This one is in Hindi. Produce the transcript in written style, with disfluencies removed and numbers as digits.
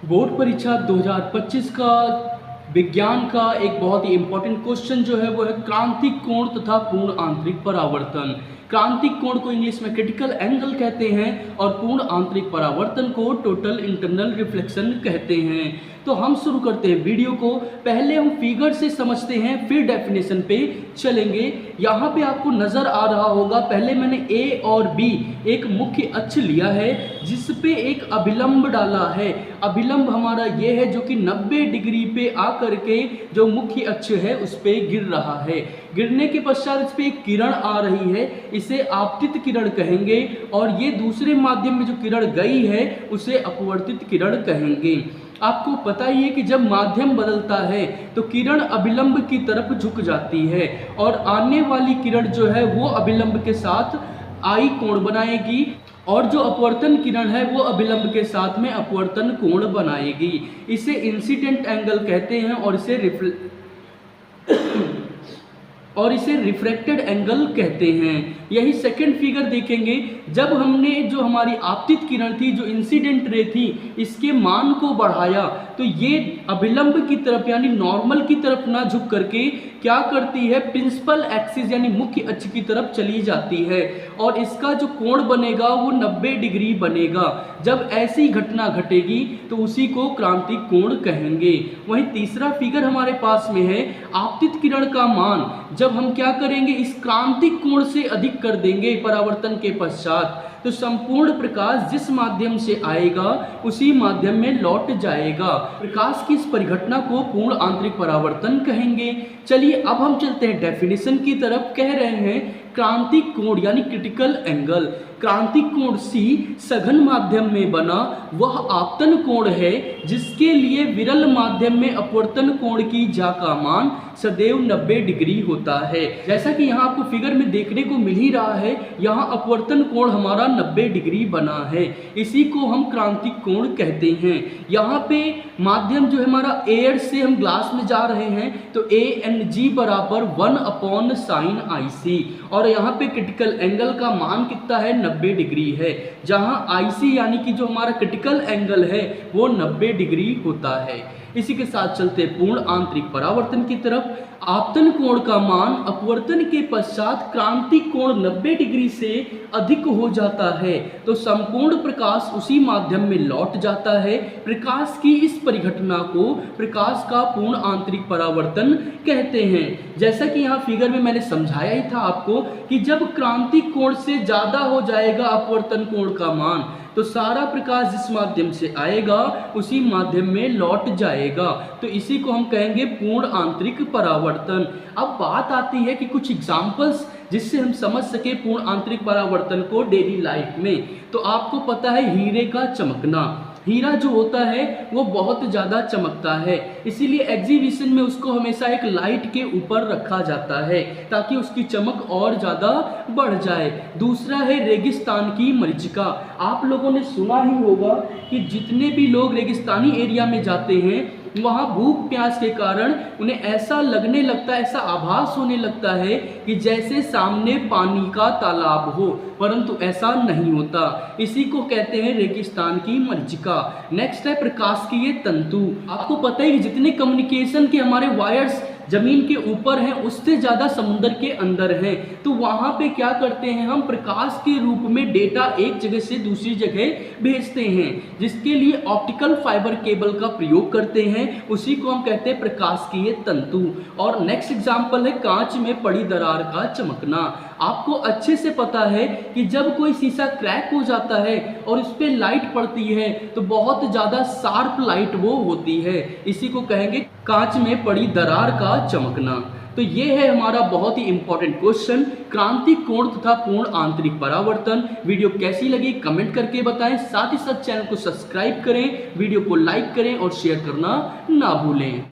बोर्ड परीक्षा 2025 का विज्ञान का एक बहुत ही इम्पोर्टेंट क्वेश्चन जो है वो है क्रांतिक कोण तथा पूर्ण आंतरिक परावर्तन। क्रांतिक कोण को इंग्लिश में क्रिटिकल एंगल कहते हैं और पूर्ण आंतरिक परावर्तन को टोटल इंटरनल रिफ्लेक्शन कहते हैं। तो हम शुरू करते हैं वीडियो को। पहले हम फिगर से समझते हैं, फिर डेफिनेशन पे चलेंगे। यहाँ पे आपको नजर आ रहा होगा, पहले मैंने ए और बी एक मुख्य अक्ष लिया है जिस पे एक अभिलंब डाला है। अभिलंब हमारा ये है जो कि 90 डिग्री पे आकर के जो मुख्य अक्ष है उस पे गिर रहा है। गिरने के पश्चात इस पे एक किरण आ रही है, इसे आपतित किरण कहेंगे, और ये दूसरे माध्यम में जो किरण गई है उसे अपवर्तित किरण कहेंगे। आपको पता ही है कि जब माध्यम बदलता है तो किरण अभिलंब की तरफ झुक जाती है और आने वाली किरण जो है वो अभिलंब के साथ आई कोण बनाएगी, और जो अपवर्तन किरण है वो अभिलंब के साथ में अपवर्तन कोण बनाएगी। इसे इंसिडेंट एंगल कहते हैं और इसे रिफ्रैक्टेड एंगल कहते हैं। यही सेकंड फिगर देखेंगे, जब हमने जो हमारी आपतित किरण थी, जो इंसिडेंट रे थी, इसके मान को बढ़ाया तो ये अभिलंब की तरफ यानी नॉर्मल की तरफ ना झुक करके क्या करती है, प्रिंसिपल एक्सिस यानी मुख्य अक्ष की तरफ चली जाती है और इसका जो कोण बनेगा वो 90 डिग्री बनेगा। जब ऐसी घटना घटेगी तो उसी को क्रांतिक कोण कहेंगे। वहीं तीसरा फिगर हमारे पास में है, आपतित किरण का मान जब हम क्या करेंगे, इस क्रांतिक कोण से अधिक कर देंगे परावर्तन के पश्चात, तो संपूर्ण प्रकाश जिस माध्यम से आएगा उसी माध्यम में लौट जाएगा। प्रकाश की इस परिघटना को पूर्ण आंतरिक परावर्तन कहेंगे। चलिए अब हम चलते हैं डेफिनेशन की तरफ। कह रहे हैं क्रांतिक कोण यानी क्रिटिकल एंगल। क्रांतिक कोण सी सघन माध्यम में बना वह आपतन कोण है जिसके लिए विरल माध्यम में अपवर्तन कोण की जा का मान सदैव 90 डिग्री होता है। जैसा कि यहाँ आपको फिगर में देखने को मिल ही रहा है, यहाँ अपवर्तन कोण हमारा 90 डिग्री बना है, इसी को हम क्रांतिक कोण कहते हैं। यहाँ पे माध्यम जो है हमारा एयर से हम ग्लास में जा रहे हैं तो ANG बराबर 1/sin IC, और यहाँ पे क्रिटिकल एंगल का मान कितना है, 90 डिग्री है, जहाँ IC यानी कि जो हमारा क्रिटिकल एंगल है वो 90 डिग्री होता है। इसी के साथ चलते पूर्ण आंतरिक परावर्तन की तरफ। आपतन कोण का मान अपवर्तन के पश्चात क्रांतिक कोण 90 डिग्री से अधिक हो जाता है तो संपूर्ण प्रकाश उसी माध्यम में लौट जाता है। प्रकाश की इस परिघटना को प्रकाश का पूर्ण आंतरिक परावर्तन कहते हैं। जैसा कि यहाँ फिगर में मैंने समझाया ही था आपको कि जब क्रांतिक कोण से ज्यादा हो जाएगा अपवर्तन कोण का मान तो सारा प्रकाश जिस माध्यम से आएगा उसी माध्यम में लौट जाएगा, तो इसी को हम कहेंगे पूर्ण आंतरिक परावर्तन। अब बात आती है कि कुछ एग्जाम्पल्स जिससे हम समझ सके पूर्ण आंतरिक परावर्तन को डेली लाइफ में। तो आपको पता है हीरे का चमकना, हीरा जो होता है वो बहुत ज़्यादा चमकता है, इसीलिए एग्जीबिशन में उसको हमेशा एक लाइट के ऊपर रखा जाता है ताकि उसकी चमक और ज़्यादा बढ़ जाए। दूसरा है रेगिस्तान की मरीचिका। आप लोगों ने सुना ही होगा कि जितने भी लोग रेगिस्तानी एरिया में जाते हैं वहाँ भूख प्यास के कारण उन्हें ऐसा लगने लगता है, ऐसा आभास होने लगता है कि जैसे सामने पानी का तालाब हो, परंतु ऐसा नहीं होता। इसी को कहते हैं रेगिस्तान की मरीचिका। नेक्स्ट है प्रकाश की ये तंतु। आपको पता है कि जितने कम्युनिकेशन के हमारे वायर्स जमीन के ऊपर हैं उससे ज़्यादा समुद्र के अंदर हैं, तो वहाँ पे क्या करते हैं, हम प्रकाश के रूप में डेटा एक जगह से दूसरी जगह भेजते हैं, जिसके लिए ऑप्टिकल फाइबर केबल का प्रयोग करते हैं, उसी को हम कहते हैं प्रकाश की ये तंतु। और नेक्स्ट एग्जाम्पल है कांच में पड़ी दरार का चमकना। आपको अच्छे से पता है कि जब कोई शीशा क्रैक हो जाता है और उस पर लाइट पड़ती है तो बहुत ज़्यादा शार्प लाइट वो होती है, इसी को कहेंगे कांच में पड़ी दरार का चमकना। तो ये है हमारा बहुत ही इंपॉर्टेंट क्वेश्चन, क्रांतिक कोण तथा पूर्ण आंतरिक परावर्तन। वीडियो कैसी लगी कमेंट करके बताएं, साथ ही साथ चैनल को सब्सक्राइब करें, वीडियो को लाइक करें और शेयर करना ना भूलें।